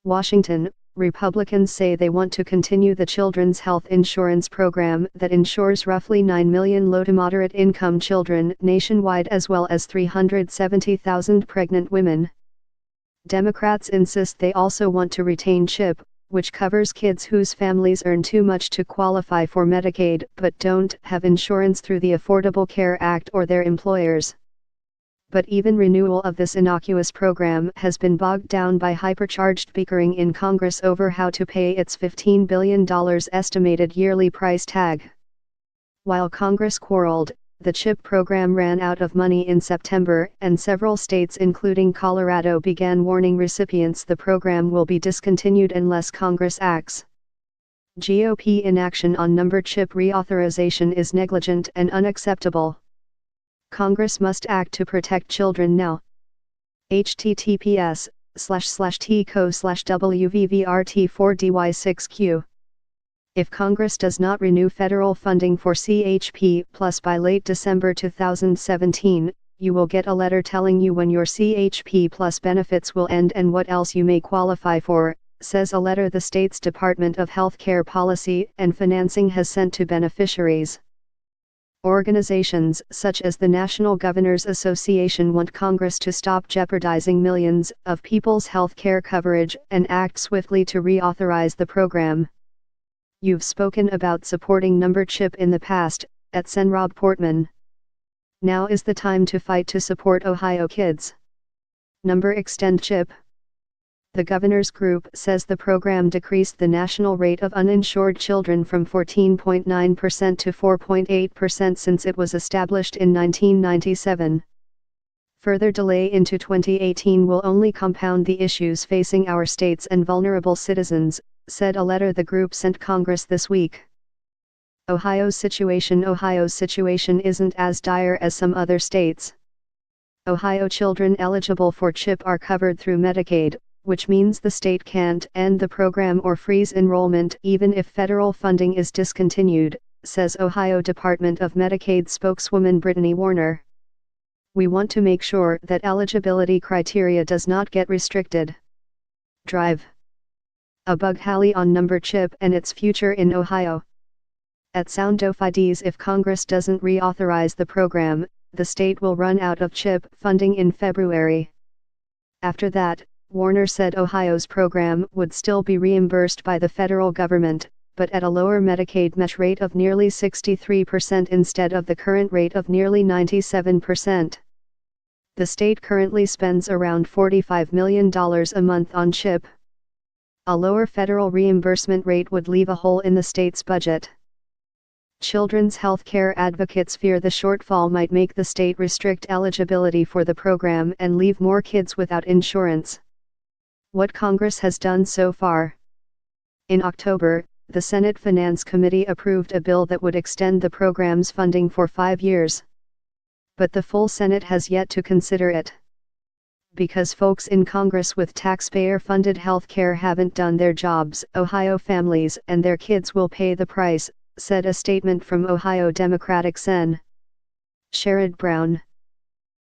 Washington, Republicans say they want to continue the Children's Health Insurance Program that insures roughly 9 million low to moderate income children nationwide as well as 370,000 pregnant women. Democrats insist they also want to retain CHIP, which covers kids whose families earn too much to qualify for Medicaid but don't have insurance through the Affordable Care Act or their employers. But even renewal of this innocuous program has been bogged down by hypercharged bickering in Congress over how to pay its $15 billion estimated yearly price tag. While Congress quarreled, the CHIP program ran out of money in September, and several states including Colorado began warning recipients the program will be discontinued unless Congress acts. GOP inaction on number CHIP reauthorization is negligent and unacceptable. Congress must act to protect children now. https://tco/wvvrt4dy6q. If Congress does not renew federal funding for CHP Plus by late December 2017, you will get a letter telling you when your CHP Plus benefits will end and what else you may qualify for, says a letter the state's Department of Health Care Policy and Financing has sent to beneficiaries. Organizations such as the National Governors Association want Congress to stop jeopardizing millions of people's health care coverage and act swiftly to reauthorize the program. You've spoken about supporting number CHIP in the past, at Sen. Rob Portman. Now is the time to fight to support Ohio kids. Number extend CHIP. The Governors Group says the program decreased the national rate of uninsured children from 14.9% to 4.8% since it was established in 1997. Further delay into 2018 will only compound the issues facing our states and vulnerable citizens, said a letter the group sent Congress this week. Ohio's situation isn't as dire as some other states. Ohio children eligible for CHIP are covered through Medicaid, which means the state can't end the program or freeze enrollment even if federal funding is discontinued, says Ohio Department of Medicaid spokeswoman Brittany Warner. We want to make sure that eligibility criteria does not get restricted. Drive. A bug hally on number CHIP and its future in Ohio. At Sound Fides, if Congress doesn't reauthorize the program, the state will run out of CHIP funding in February. After that, Warner said Ohio's program would still be reimbursed by the federal government, but at a lower Medicaid match rate of nearly 63% instead of the current rate of nearly 97%. The state currently spends around $45 million a month on CHIP. A lower federal reimbursement rate would leave a hole in the state's budget. Children's health care advocates fear the shortfall might make the state restrict eligibility for the program and leave more kids without insurance. What Congress has done so far. In October, the Senate Finance Committee approved a bill that would extend the program's funding for 5 years. But the full Senate has yet to consider it. Because folks in Congress with taxpayer-funded health care haven't done their jobs, Ohio families and their kids will pay the price, said a statement from Ohio Democratic Sen. Sherrod Brown.